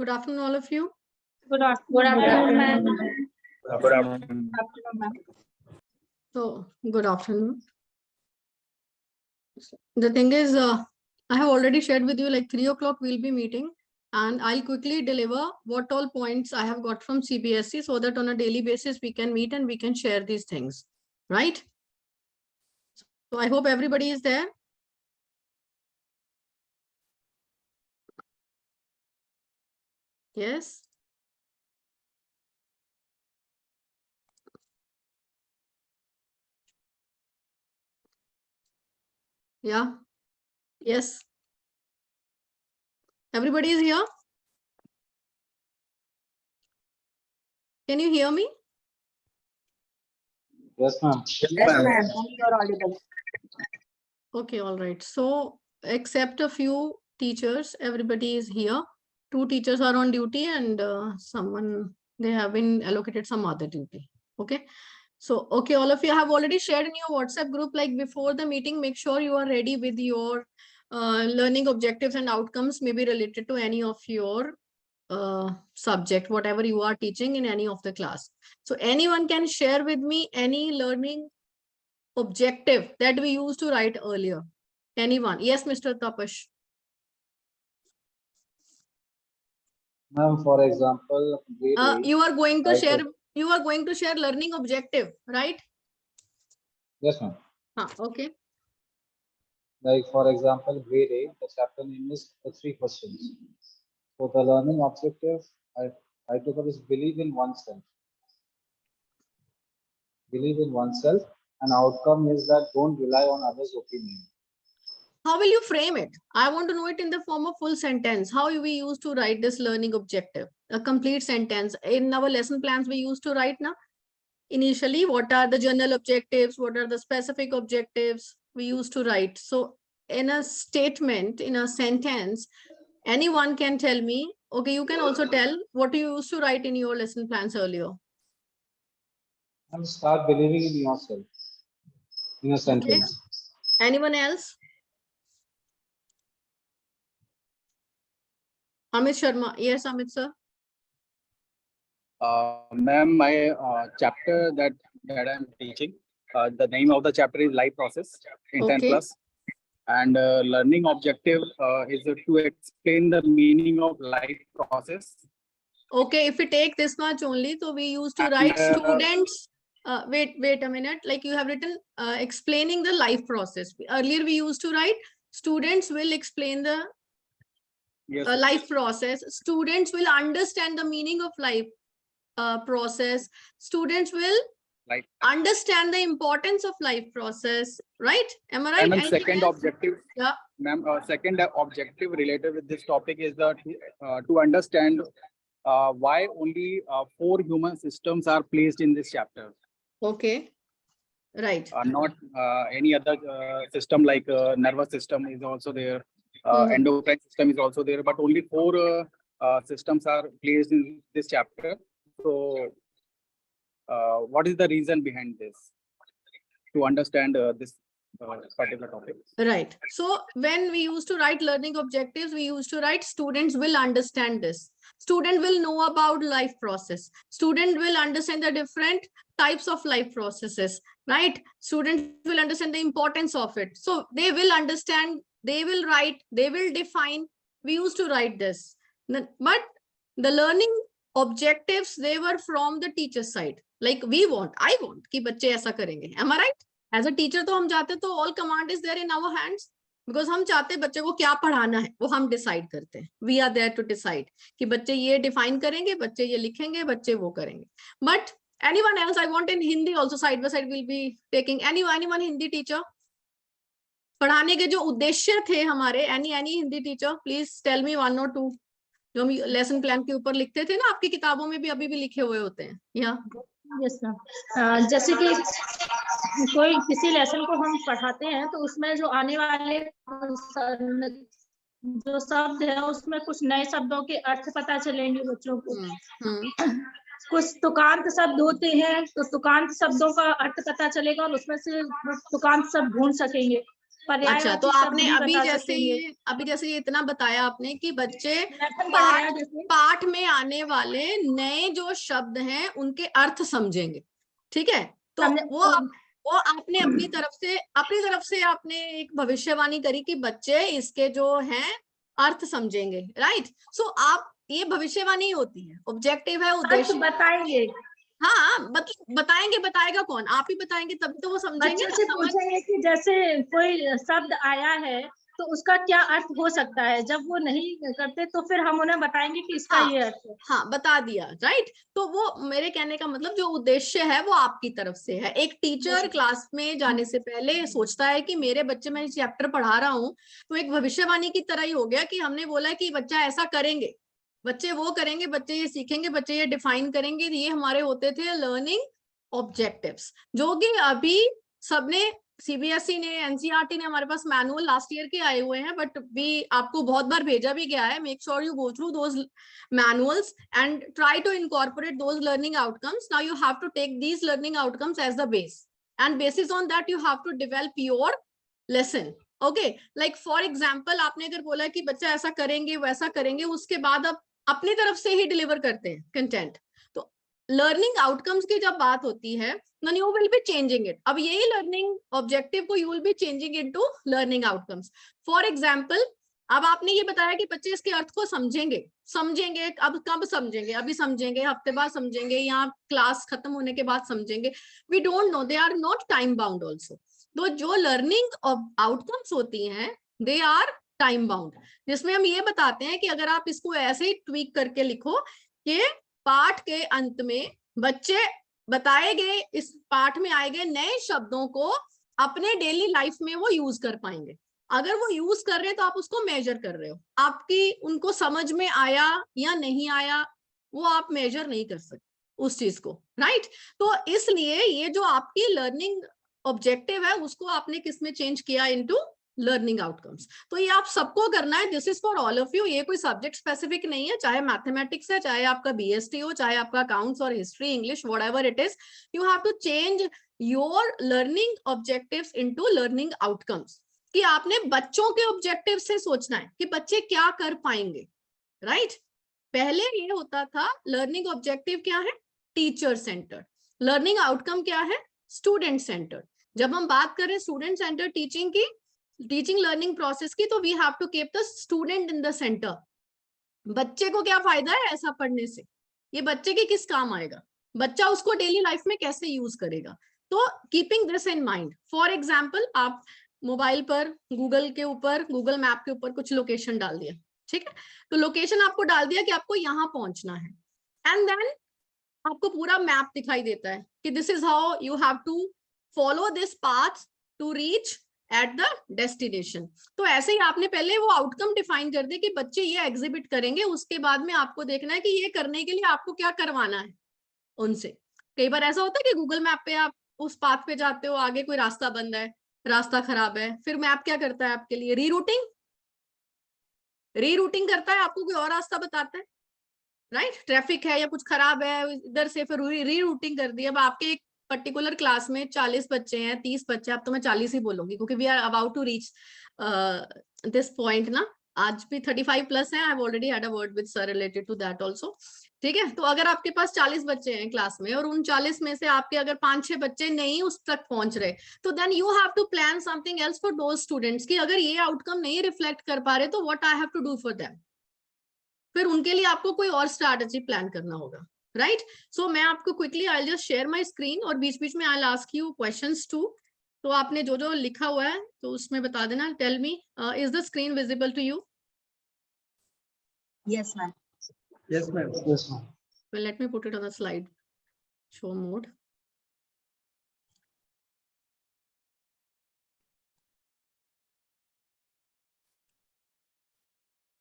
Good afternoon, all of you. Good afternoon, ma'am. Good afternoon. So, good afternoon. The thing is, I have already shared with you like 3 o'clock we'll be meeting, and I'll quickly deliver what all points I have got from CBSE so that on a daily basis we can meet and we can share these things, right? So I hope everybody is there. Yes. Yeah. Yes. Everybody is here. Can you hear me? Yes, ma'am. Yes, ma'am. You're audible. Okay, all right. So except a few teachers, everybody is here. 2 teachers are on duty and they have been allocated some other duty. Okay. So, okay, all of you have already shared in your WhatsApp group, like before the meeting, make sure you are ready with your learning objectives and outcomes, maybe related to any of your subject, whatever you are teaching in any of the class. So anyone can share with me any learning objective that we used to write earlier. Anyone? Yes, Mr. Tapash. Ma'am, for example, You are going to like share. You are going to share learning objective, right? yes, ma'am. Okay. Like for example, grade A, the chapter name is the 3 questions. So the learning objective I took up is believe in oneself. Believe in oneself, and outcome is that don't rely on others' opinion. How will you frame it? I want to know it in the form of full sentence. How we used to write this learning objective? A complete sentence. In our lesson plans, we used to write now. Initially, what are the general objectives? What are the specific objectives? We used to write. So in a statement, in a sentence, anyone can tell me. Okay, you can also tell what you used to write in your lesson plans earlier. And start believing in yourself in a sentence. Okay. Anyone else? Amit Sharma. Yes, Amit sir. Ma'am, my chapter that I'm teaching, the name of the chapter is Life Process in 10 plus. And learning objective is to explain the meaning of life process. Okay, if we take this much only, so we used to write students. Wait a minute. Like you have written explaining the life process. Earlier we used to write students will explain the life process. Students will understand the meaning of life process. Students will understand the importance of life process, right? Am I right? And second objective, yeah, ma'am, second objective related with this topic is that to understand why only 4 human systems are placed in this chapter. Okay, right. Not any other system like nervous system is also there. Endocrine system is also there, but only 4 systems are placed in this chapter. So what is the reason behind this? To understand this particular topic. Right. So when we used to write learning objectives, we used to write students will understand this. Student will know about life process. Student will understand the different types of life processes, right? Students will understand the importance of it. So they will understand, they will write, they will define. We used to write this. But the learning objectives, they were from the teacher side. Like I want कि बच्चे ऐसा करेंगे. Am I right? As a teacher तो हम जाते तो all command is there in our hands. Because हम चाहते बच्चे को क्या पढ़ाना है वो हम decide करते हैं. We are there to decide कि बच्चे ये define करेंगे, बच्चे ये लिखेंगे, बच्चे वो करेंगे. But anyone else, I want in Hindi also side by side we'll be taking anyone Hindi teacher. पढ़ाने के जो उद्देश्य थे हमारे, any Hindi teacher, please tell me 1 or 2. जो हम लेसन प्लान के ऊपर लिखते थे ना, आपकी किताबों में भी अभी भी लिखे हुए होते हैं. या यस मैम, जैसे कि कोई किसी लेसन को हम पढ़ाते हैं तो उसमें जो आने वाले जो शब्द है उसमें कुछ नए शब्दों के अर्थ पता चलेंगे बच्चों को. कुछ तुकांत शब्द होते हैं तो तुकांत शब्दों का अर्थ पता चलेगा और उसमें से तुकांत शब्द ढूंढ सकेंगे. अच्छा, तो पर्यायवाची शब्द आपने भी अभी बता जैसे सकेंगे। ये इतना बताया आपने कि बच्चे लेसन पढ़ाया पाठ जैसे पाठ में आने वाले नए जो शब्द हैं उनके अर्थ समझेंगे, ठीक है। तो समझे वो आपने अपनी तरफ से आपने एक भविष्यवाणी करी कि बच्चे इसके जो हैं अर्थ समझेंगे, राइट। सो आप, ये भविष्यवाणी होती है, ऑब्जेक्टिव है, अर्थ उद्देश्य। बताएंगे। हाँ, बताएंगे, बताएगा कौन? आप ही बताएंगे तभी तो वो समझेंगे बच्चों ना, से समझ। पूछेंगे कि जैसे कोई शब्द आया है तो उसका क्या अर्थ हो सकता है, जब वो नहीं करते तो फिर हम उन्हें बताएंगे कि इसका हाँ, ये अर्थ है। हाँ, बता दिया, राइट। तो वो मेरे कहने का मतलब जो उद्देश्य है वो आपकी तरफ से है। एक टीचर क्लास में जाने से पहले सोचता है कि मेरे बच्चे, मैं चैप्टर पढ़ा रहा हूँ, तो एक भविष्यवाणी की तरह ही हो गया कि हमने बोला कि बच्चा ऐसा करेंगे, बच्चे वो करेंगे, बच्चे ये सीखेंगे, बच्चे ये डिफाइन करेंगे। ये हमारे होते थे लर्निंग ऑब्जेक्टिव्स, जो कि अभी सबने, सीबीएसई ने, एनसीईआरटी ने, हमारे पास मैनुअल लास्ट ईयर के आए हुए हैं, बट भी आपको बहुत बार भेजा भी गया है। Make sure you go through those manuals and try to incorporate those learning outcomes. Now you have to take these learning outcomes as the base, and basis on that you have to develop your lesson. Okay, like for example, आपने अगर बोला कि बच्चा ऐसा करेंगे वैसा करेंगे, उसके बाद आप अपनी तरफ से ही डिलीवर करते हैं कंटेंट। तो लर्निंग आउटकम्स की जब बात होती है, then you will be changing it. अब यही लर्निंग ऑब्जेक्टिव को you will be changing into learning outcomes. For example, अब आपने ये बताया कि बच्चे इसके अर्थ को समझेंगे। अब कब समझेंगे? अभी समझेंगे, हफ्ते बाद समझेंगे, या क्लास खत्म होने के बाद समझेंगे? We don't know, they are not time bound also. तो जो लर्निंग आउटकम्स होती हैं दे आर टाइम बाउंड, जिसमें हम ये बताते हैं कि अगर आप इसको ऐसे ही ट्वीक करके लिखो कि पाठ के अंत में बच्चे बताए गए, इस पाठ में आए गए नए शब्दों को अपने डेली लाइफ में वो यूज कर पाएंगे। अगर वो यूज कर रहे हैं तो आप उसको मेजर कर रहे हो, आपकी उनको समझ में आया या नहीं आया वो आप मेजर नहीं कर सकते उस चीज को, राइट। तो इसलिए ये जो आपकी लर्निंग ऑब्जेक्टिव है उसको आपने किस में चेंज किया? Into learning outcomes. तो ये आप सबको करना है, this is for all of you. ये कोई सब्जेक्ट स्पेसिफिक नहीं है, चाहे मैथमेटिक्स है, चाहे आपका बीएसटी हो, चाहे आपका अकाउंट्स और history, English, whatever it is, you have to change your learning objectives into learning outcomes. कि आपने बच्चों के ऑब्जेक्टिव से सोचना है कि बच्चे क्या कर पाएंगे, राइट। पहले ये होता था लर्निंग ऑब्जेक्टिव क्या है? Teacher centre. लर्निंग आउटकम क्या है? Student centre. जब हम बात करें स्टूडेंट सेंटर टीचिंग की, टीचिंग लर्निंग प्रोसेस की, तो we have to keep the student in the centre. बच्चे को क्या फायदा है ऐसा पढ़ने से? ये बच्चे के किस काम आएगा? बच्चा उसको डेली लाइफ में कैसे यूज करेगा? तो keeping this in mind, for example, आप मोबाइल पर गूगल के ऊपर, गूगल मैप के ऊपर कुछ लोकेशन डाल दिया, ठीक है। तो लोकेशन आपको डाल दिया कि आपको यहाँ पहुंचना है, एंड देन आपको पूरा मैप दिखाई देता है कि this is how you have to follow this path to reach at the destination. तो ऐसे ही आपने पहले वो आउटकम डिफाइन कर दिया कि बच्चे ये एग्जिबिट करेंगे, उसके बाद में आपको देखना है कि ये करने के लिए आपको क्या करवाना है उनसे। कई बार ऐसा होता है कि गूगल मैप पे आप उस पाथ पे जाते हो, आगे कोई रास्ता बंद है, रास्ता खराब है, फिर मैप क्या करता है आपके लिए? रीरूटिंग करता है, आपको कोई और रास्ता बताता है, राइट। ट्रैफिक है या कुछ खराब है इधर से, फिर रीरूटिंग कर दी। अब आपके एक पर्टिकुलर क्लास में 40 बच्चे हैं, 30 बच्चे, अब तो मैं 40 ही बोलूंगी क्योंकि we are about to reach this point ना। आज भी 35 प्लस है, I have already had a word with sir related to that also, ठीक है। तो अगर आपके पास 40 बच्चे हैं क्लास में और उन 40 में से आपके अगर 5-6 बच्चे नहीं उस तक पहुंच रहे, तो then you have to plan something else for those students कि अगर ये आउटकम नहीं रिफ्लेक्ट कर पा रहे तो what I have to do for them. फिर उनके लिए आपको कोई और स्ट्रैटेजी प्लान करना होगा, राइट। सो मैं आपको quickly I just share my screen और बीच बीच में I ask you questions too. तो आपने जो जो लिखा हुआ है तो उसमें बता देना। Tell me, is the screen visible to you? Yes ma'am. Yes, ma'am. Yes, ma'am. Well, let me put it on the slide show mode.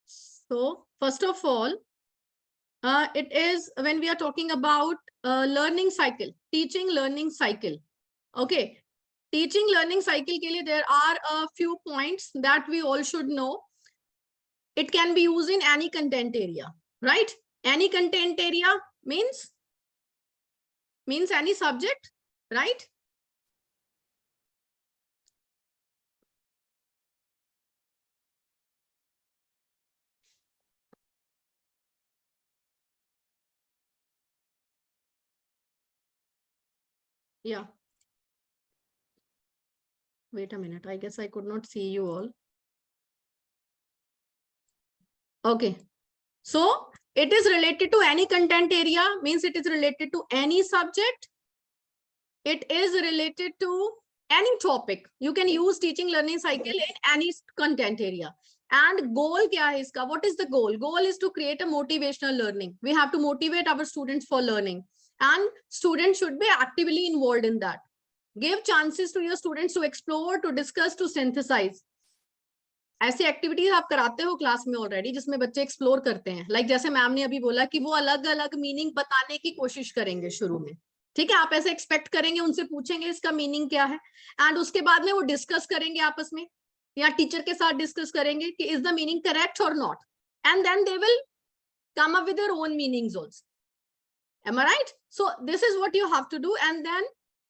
So first of all, it is when we are talking about learning cycle, teaching learning cycle. Okay, teaching learning cycle के लिए there are a few points that we all should know. It can be used in any content area, right? Any content area means any subject, right? Yeah. Wait a minute. I guess I could not see you all. Okay. So it is related to any content area, means it is related to any subject. It is related to any topic. You can use teaching learning cycle in any content area. And goal kya hai iska? What is the goal? Goal is to create a motivational learning. We have to motivate our students for learning. And students should be actively involved in that. Give chances to your students to explore, to discuss, to synthesize. ऐसी activities आप कराते हो class में already जिसमें बच्चे explore करते हैं, like जैसे मैम ने अभी बोला कि वो अलग अलग मीनिंग बताने की कोशिश करेंगे शुरू में, ठीक है, आप ऐसे एक्सपेक्ट करेंगे, उनसे पूछेंगे इसका मीनिंग क्या है, एंड उसके बाद में वो डिस्कस करेंगे आपस में या टीचर के साथ डिस्कस करेंगे कि इज द मीनिंग करेक्ट और not, and then they will come up with their own meanings also. Am I right? So this is what you have to do, and then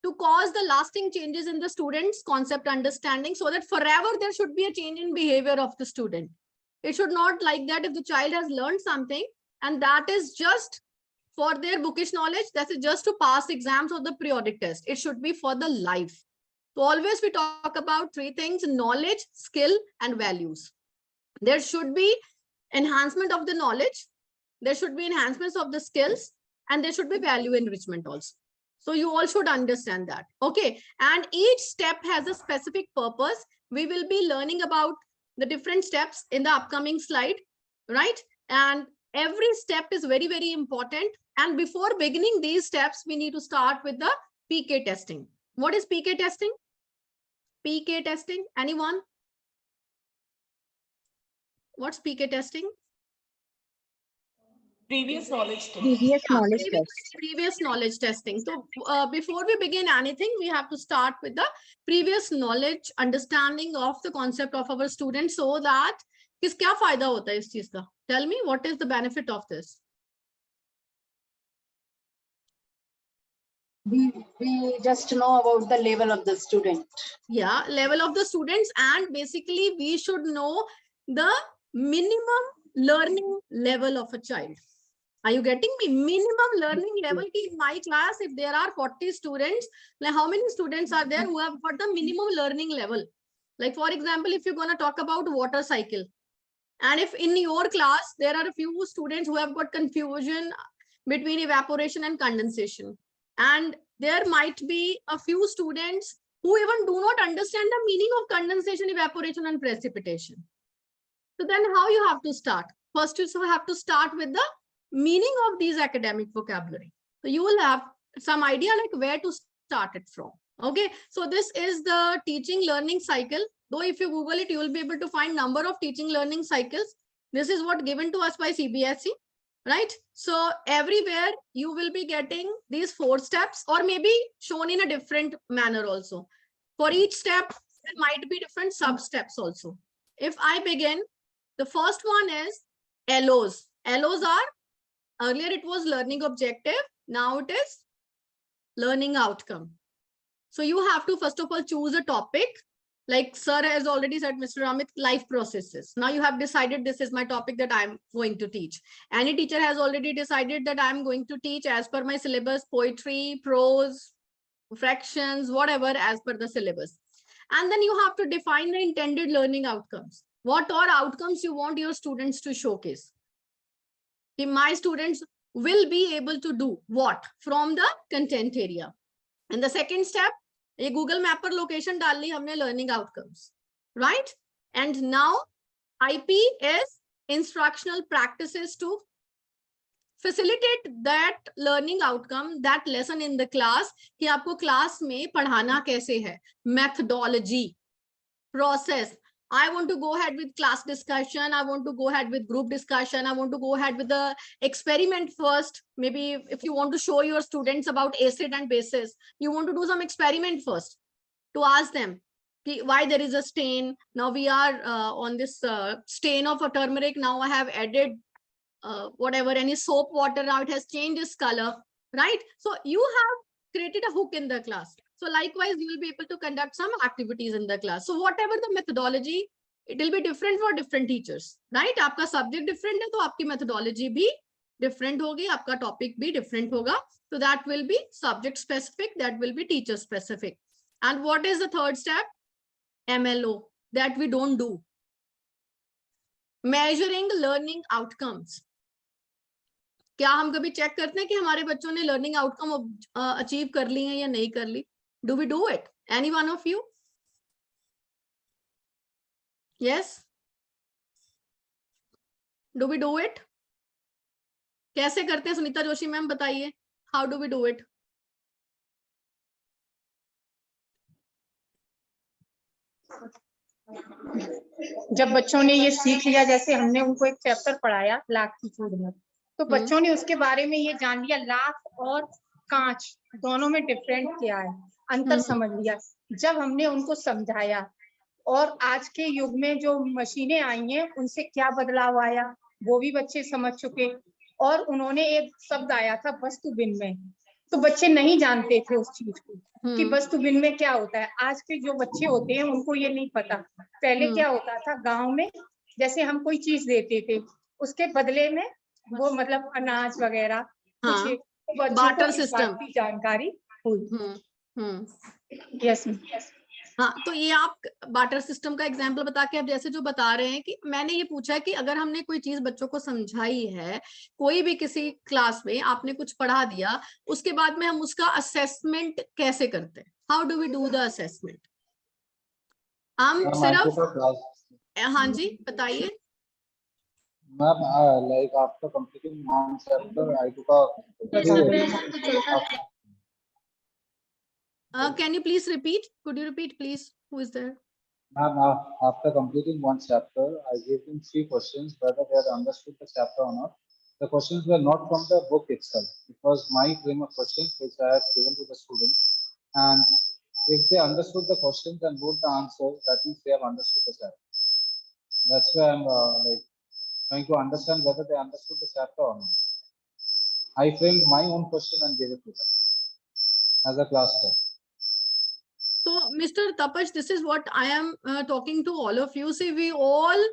to cause the lasting changes in the students' concept understanding, so that forever there should be a change in behavior of the student. It should not like that if the child has learned something and that is just for their bookish knowledge, that is just to pass exams or the periodic test. It should be for the life. So always we talk about three things: knowledge, skill, and values. There should be enhancement of the knowledge, there should be enhancements of the skills, and there should be value enrichment also. So you all should understand that. Okay. And each step has a specific purpose. We will be learning about the different steps in the upcoming slide, right? And every step is very, very important. And before beginning these steps, we need to start with the PK testing. What is PK testing? PK testing, anyone? What's PK testing? Previous knowledge test. Previous knowledge testing. So before we begin anything, we have to start with the previous knowledge understanding of the concept of our students, so that किस क्या फायदा होता है इस चीज का? Tell me, what is the benefit of this? We just know about the level of the student. Yeah, level of the students, and basically we should know the minimum learning level of a child. Are you getting me? Minimum learning level. In my class, if there are 40 students, like how many students are there who have got the minimum learning level? Like for example, if you're going to talk about water cycle, and if in your class there are a few students who have got confusion between evaporation and condensation, and there might be a few students who even do not understand the meaning of condensation, evaporation, and precipitation. So then how you have to start? First, you have to start with the meaning of these academic vocabulary. So you will have some idea like where to start it from. Okay, so this is the teaching learning cycle. Though if you Google it, you will be able to find number of teaching learning cycles. This is what given to us by CBSE, right? So everywhere you will be getting these 4 steps, or maybe shown in a different manner also. For each step, there might be different sub steps also. If I begin, the first one is LOs. LOs are, earlier it was learning objective, now it is learning outcome. So you have to first of all choose a topic. Like sir has already said, Mr. Amit, life processes. Now you have decided this is my topic that I'm going to teach. Any teacher has already decided that I'm going to teach as per my syllabus, poetry, prose, fractions, whatever as per the syllabus. And then you have to define the intended learning outcomes. What are outcomes you want your students to showcase? My students will be able to do what from the content area. And the second step, a Google Map पर location डाल ली हमने learning outcomes, right? And now IP is instructional practices to facilitate that learning outcome, that lesson in the class, कि आपको class में पढ़ाना कैसे है, methodology, process. I want to go ahead with class discussion. I want to go ahead with group discussion. I want to go ahead with the experiment first. Maybe if you want to show your students about acid and bases, you want to do some experiment first to ask them why there is a stain. Now we are on this stain of a turmeric. Now I have added whatever, any soap water. Now it has changed its color, right? So you have created a hook in the class. So likewise, you will be able to conduct some activities in the class. So whatever the methodology, it will be different for different teachers, right? आपका subject different है, तो आपकी methodology भी different होगी, आपका topic भी different होगा. So that will be subject specific, that will be teacher specific. And what is the third step? MLO, that we don't do. Measuring learning outcomes. क्या हम कभी चेक करते हैं कि हमारे बच्चों ने लर्निंग आउटकम अचीव कर ली है या नहीं कर ली? Do we do it? Any one of you? Yes, do we do it? कैसे करते हैं सुनीता जोशी मैम, बताइए, how do we do it? जब बच्चों ने ये सीख लिया, जैसे हमने उनको एक चैप्टर पढ़ाया लाख की चूड़ में, तो बच्चों ने उसके बारे में ये जान लिया लाख और कांच दोनों में डिफरेंट क्या है, अंतर समझ लिया. जब हमने उनको समझाया और आज के युग में जो मशीनें आई हैं उनसे क्या बदलाव आया वो भी बच्चे समझ चुके. और उन्होंने एक शब्द आया था वस्तु विनिमय, तो बच्चे नहीं जानते थे उस चीज को कि वस्तु विनिमय क्या होता है. आज के जो बच्चे होते हैं उनको ये नहीं पता. पहले क्या होता था गांव में, जैसे हम कोई चीज देते थे उसके बदले में वो मतलब अनाज वगैरह कुछ, तो बच्चों को इस बात की जानकारी हुई. यस. हाँ, तो ये आप बार्टर सिस्टम का एग्जांपल बता के आप जैसे जो बता रहे हैं कि मैंने ये पूछा है कि अगर हमने कोई चीज बच्चों को समझाई है, कोई भी किसी क्लास में आपने कुछ पढ़ा दिया, उसके बाद में हम उसका असेसमेंट कैसे करते हैं? How do we do the assessment? हम सिर्फ, हाँ जी बताइए. Ma'am like after completing one chapter I took can you please repeat? Could you repeat please? Who is there? Ma'am, after completing one chapter, I gave them 3 questions whether they had understood the chapter or not. The questions were not from the book itself. It was my frame of questions which I had given to the students. And if they understood the questions and wrote the answers, that means they have understood the chapter. That's why I'm like trying to understand whether they understood the chapter or not. I framed my own question and gave it to them as a class test. So, Mr. Tapash, this is what I am talking to all of you. See, we all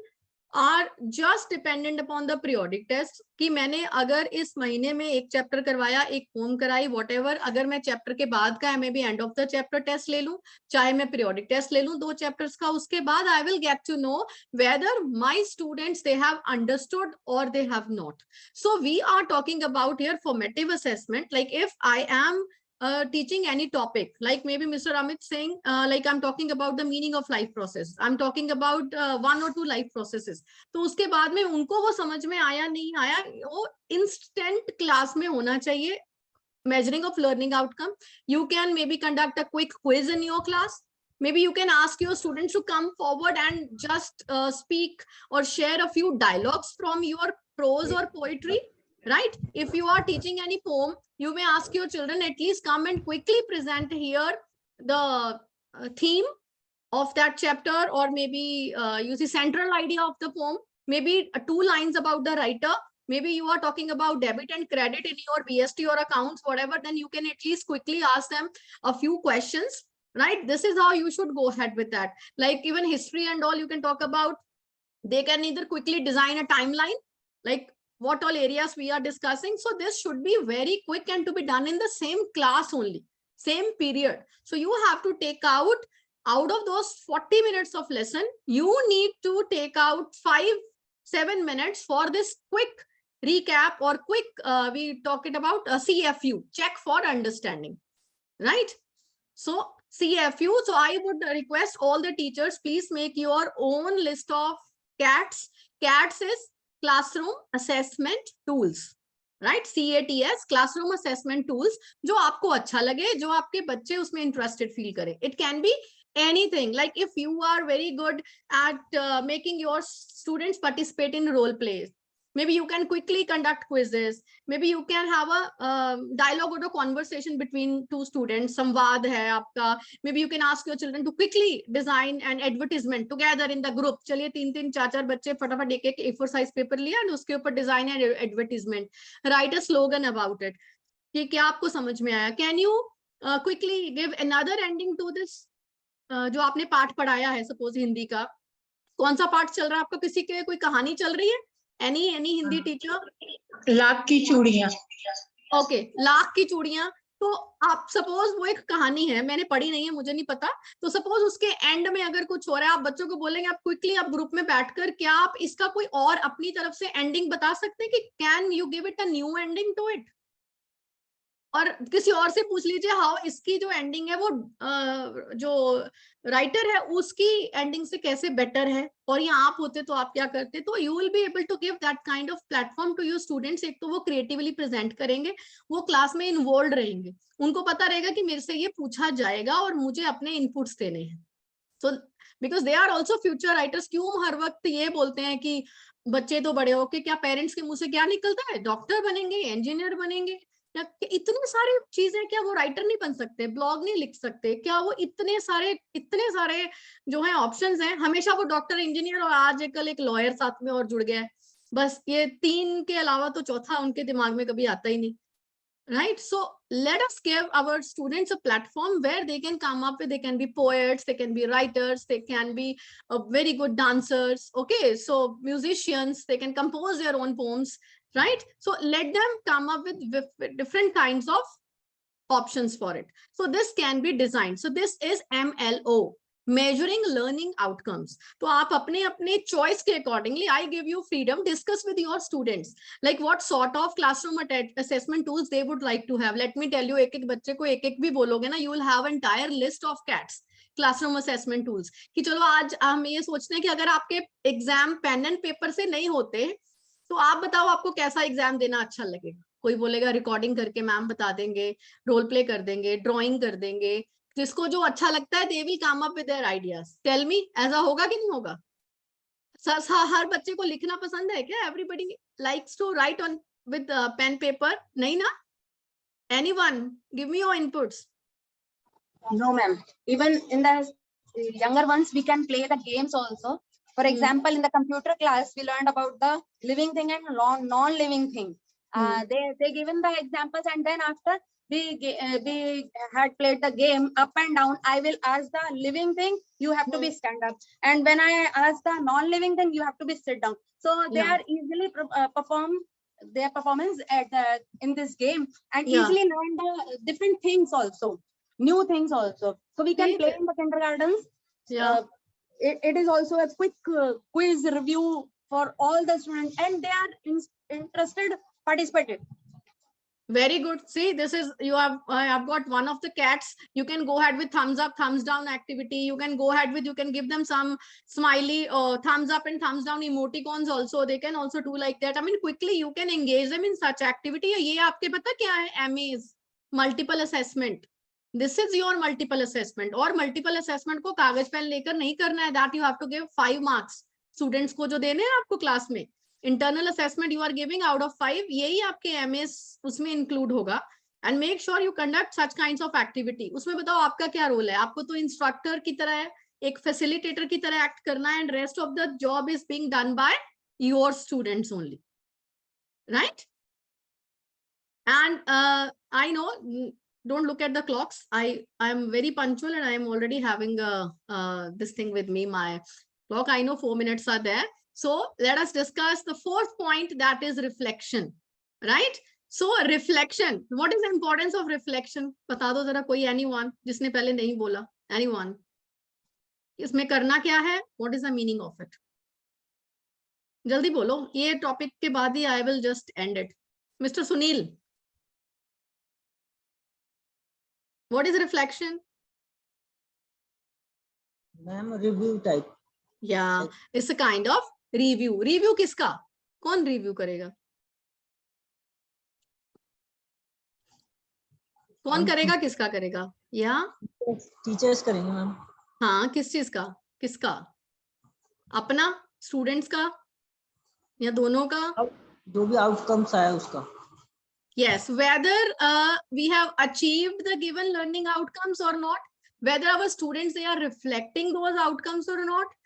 are just dependent upon the periodic test. कि मैंने अगर इस महीने में एक chapter करवाया, एक pome कराई, whatever, अगर मैं चैप्टर के बाद का maybe end of the chapter test ले लूं, चाहे मैं पीरियोडिक टेस्ट ले लूं 2 चैप्टर्स का, उसके बाद I will get to know whether my students they have understood और they have not. So we are talking about here formative assessment. Like if I am teaching any topic, like maybe Mr. Amit saying like I'm talking about the meaning of life process, I'm talking about 1 or 2 life processes, तो उसके बाद में उनको वो समझ में आया नहीं आया, वो instant class में होना चाहिए. Measuring of learning outcome, you can maybe conduct a quick quiz in your class. Maybe you can ask your students to come forward and just speak or share a few dialogues from your prose or poetry. Right? If you are teaching any poem, you may ask your children at least come and quickly present here the theme of that chapter, or maybe use the central idea of the poem, maybe 2 lines about the writer. Maybe you are talking about debit and credit in your BST or accounts, whatever, then you can at least quickly ask them a few questions, right? This is how you should go ahead with that. Like even history and all you can talk about. They can either quickly design a timeline, like what all areas we are discussing. So this should be very quick and to be done in the same class only, same period. So you have to take out of those 40 minutes of lesson, you need to take out 5-7 minutes for this quick recap or quick, we talked about a CFU, check for understanding, right? So CFU, so I would request all the teachers, please make your own list of CATs. CATs is classroom assessment tools, right? CATS, classroom assessment tools, जो आपको अच्छा लगे, जो आपके बच्चे उसमें interested feel करे. It can be anything, like if you are very good at making your students participate in role plays, maybe you can quickly conduct quizzes, maybe you can have a dialogue or a conversation between 2 students, samvad hai aapka, maybe you can ask your children to quickly design an advertisement together in the group. चलिए 3-3 4-4 बच्चे फटाफट एक A4 size paper लिया और उसके ऊपर design an advertisement, write a slogan about it. कि क्या आपको समझ में आया? Can you quickly give another ending to this? जो आपने पाठ पढ़ाया है, सपोज हिंदी का कौन सा पाठ चल रहा है आपका, किसी के कोई कहानी चल रही है, Any Hindi teacher? लाख की चूड़ियां। ओके, लाख की चूड़ियां। तो आप सपोज वो एक कहानी है, मैंने पढ़ी नहीं है, मुझे नहीं पता, तो सपोज उसके एंड में अगर कुछ हो रहा है, आप बच्चों को बोलेंगे, आप क्विकली आप ग्रुप में बैठकर, क्या आप इसका कोई और अपनी तरफ से एंडिंग बता सकते हैं कि can you give it a new ending to it? और किसी और से पूछ लीजिए हाउ इसकी जो एंडिंग है वो जो राइटर है उसकी एंडिंग से कैसे बेटर है, और ये आप होते तो आप क्या करते? तो you will be able to give that kind of platform to your students. एक तो वो क्रिएटिवली प्रेजेंट करेंगे, वो क्लास में इन्वॉल्व रहेंगे, उनको पता रहेगा कि मेरे से ये पूछा जाएगा और मुझे अपने इनपुट्स देने हैं। So because they are also future writers. क्यों हम हर वक्त ये बोलते हैं कि बच्चे तो बड़े होके, क्या पेरेंट्स के मुंह से क्या निकलता है? डॉक्टर बनेंगे, इंजीनियर बनेंगे, या इतनी सारी चीजें, क्या वो राइटर नहीं बन सकते, ब्लॉग नहीं लिख सकते? क्या वो इतने सारे जो है ऑप्शंस हैं? हमेशा वो डॉक्टर, इंजीनियर और आज कल एक लॉयर साथ में और जुड़ गया है, बस ये तीन के अलावा तो चौथा उनके दिमाग में कभी आता ही नहीं, right? So let us give our students a platform where they can come up with, they can be poets, they can be writers, they can be very good dancers, okay, so musicians, they can compose their own poems, right? So let them come up with different kinds of options for it. So this can be designed. So this is MLO, measuring learning outcomes. तो आप अपने अपने choice के accordingly, I give you freedom, discuss with your students like what sort of classroom assessment tools they would like to have. Let me tell you, एक एक बच्चे को एक एक भी बोलोगे ना, you will have entire list of CATs, classroom assessment tools, कि चलो आज हम ये सोचते हैं कि अगर आपके एग्जाम पेन एंड पेपर से नहीं होते तो आप बताओ आपको कैसा एग्जाम देना अच्छा लगेगा? कोई बोलेगा रिकॉर्डिंग करके मैम बता देंगे, रोल प्ले कर देंगे, ड्राइंग कर देंगे, जिसको जो अच्छा लगता है they will come up with their ideas. Tell me, ऐसा होगा कि नहीं होगा? हर बच्चे को लिखना पसंद है क्या? Everybody likes to write on with pen paper? नहीं ना? Anyone give me your inputs. No, ma'am. Even in the younger ones, we can play the games also. For example, in the computer class, we learned about the living thing and non-living thing. They given the examples, and then after we had played the game up and down. I will ask the living thing, you have to be stand up, and when I ask the non-living thing, you have to be sit down. So they are easily perform their performance at in this game, and easily learn the different things also, new things also. So we can play in the kindergartens. It is also a quick quiz review for all the students, and they are interested, participated. Very good. See, this is, you have, I have got one of the cats. You can go ahead with thumbs up, thumbs down activity. You can go ahead with, you can give them some smiley thumbs up and thumbs down emoticons also. They can also do like that. I mean, quickly you can engage them in such activity. ये आपके पता क्या है? MEAS, multiple assessment. This is your multiple assessment. और multiple assessment को कागज pen लेकर नहीं करना है. That you have to give 5 marks. Students को जो देने हैं आपको क्लास में, internal assessment you are giving out of 5, यही आपके एमएस उसमें इंक्लूड होगा. And make sure you conduct such kinds of activity. उसमें बताओ आपका क्या रोल है? आपको तो इंस्ट्रक्टर की तरह, एक फैसिलिटेटर की तरह एक्ट करना है, and rest of the job is being done by your students only, right? And I know, don't look at the clocks. I am very punctual and I am already having this thing with me, my clock. I know 4 minutes are there. So let us discuss the fourth point, that is reflection, right? So reflection, what is the importance of reflection? बता दो जरा कोई, anyone जिसने पहले नहीं बोला, anyone? इसमें करना क्या है? What is the meaning of it? जल्दी बोलो, ये टॉपिक के बाद ही I will just end it. Mr. Sunil, what is reflection? Ma'am, review type. Yeah, it's a kind of review. Review किसका? कौन रिव्यू करेगा? कौन करेगा? किसका करेगा? या टीचर्स करेंगे मैम. हाँ, किस चीज का? किसका? अपना, स्टूडेंट्स का, या दोनों का? जो भी आउटकम्स आया उसका. Yes, whether we have achieved the given learning outcomes or not, whether our students, they are reflecting those outcomes or not,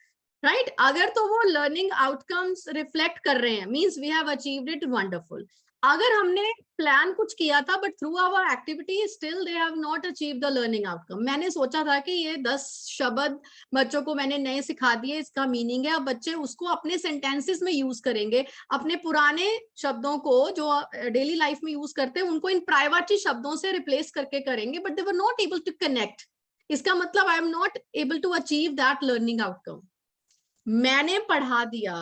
right? अगर तो वो learning outcomes reflect कर रहे हैं, means we have achieved it, wonderful. अगर हमने plan कुछ किया था but through our activity still they have not achieve the learning outcome, मैंने सोचा था कि ये 10 शब्द बच्चों को मैंने नए सिखा दिए, इसका मीनिंग है, अब बच्चे उसको अपने सेंटेंसेस में यूज करेंगे, अपने पुराने शब्दों को जो डेली लाइफ में यूज करते हैं उनको इन प्राइवेट शब्दों से रिप्लेस करके करेंगे, but they were not able to connect. इसका मतलब I am not able to achieve that learning outcome. मैंने पढ़ा दिया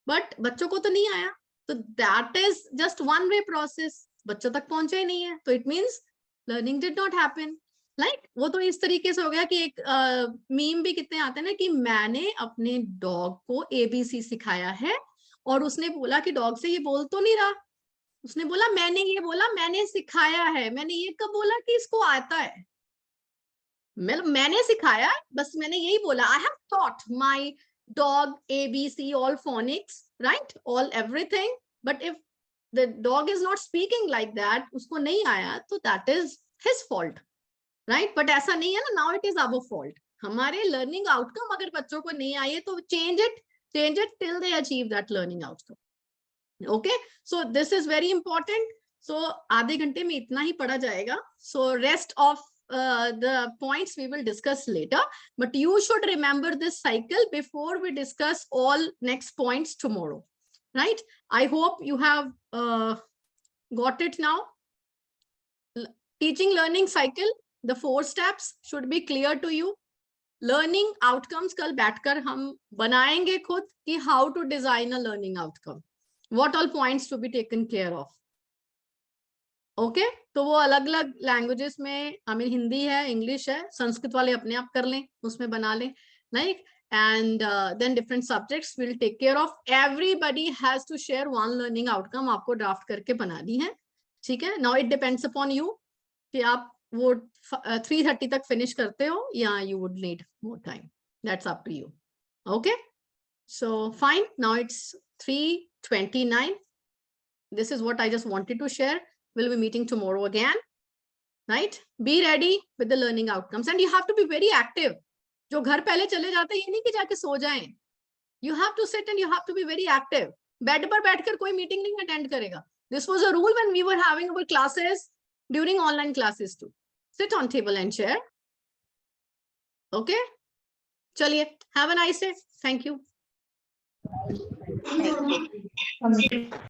बट बच्चों को तो नहीं आया, तो that is just one way process, बच्चों तक पहुंचे ही नहीं है, तो it means learning did not happen. Like वो तो इस तरीके से हो गया कि एक मीम भी कितने आते हैं ना कि मैंने अपने डॉग को ABC सिखाया है और उसने बोला कि डॉग से ये बोल तो नहीं रहा, उसने बोला मैंने ये बोला मैंने सिखाया है, मैंने ये कब बोला कि इसको आता है, मैंने सिखाया, बस मैंने यही बोला, I have taught my dog ABC all phonics, right, all everything, but if the dog is not speaking like that, उसको नहीं आया, तो that is his fault, right? but ऐसा नहीं है ना, now it is our fault। हमारे learning outcome अगर बच्चों को नहीं आए तो change it till they achieve that learning outcome, okay? so this is very important। so आधे घंटे में इतना ही पढ़ा जाएगा, so rest of the points we will discuss later, but you should remember this cycle before we discuss all next points tomorrow, right? I hope you have got it now। teaching learning cycle, the 4 steps should be clear to you। learning outcomes कल बैठकर हम बनाएंगे खुद कि how to design a learning outcome, what all points to be taken care of, okay तो वो अलग अलग लैंग्वेजेस में, आई मीन हिंदी है, इंग्लिश है, संस्कृत वाले अपने आप कर लें, उसमें बना लें, like and then different subjects will take care of, everybody has to share one learning outcome, आपको ड्राफ्ट करके बनानी है, ठीक है? Now it depends upon you कि आप वो 3:30 तक फिनिश करते हो या you would need more time, that's up to you, okay? So fine, now it's 3:29, this is what I just wanted to share। We'll be meeting tomorrow again, right? Be ready with the learning outcomes and you have to be very active। जो घर पहले चले जाते हैं ये नहीं कि जाके सो जाएं, you have to sit and you have to be very active। Bed पर बैठकर कोई मीटिंग नहीं अटेंड करेगा। This was a rule when we were having our classes during online classes too। Sit on table and share, okay? चलिए, have a nice day, thank you।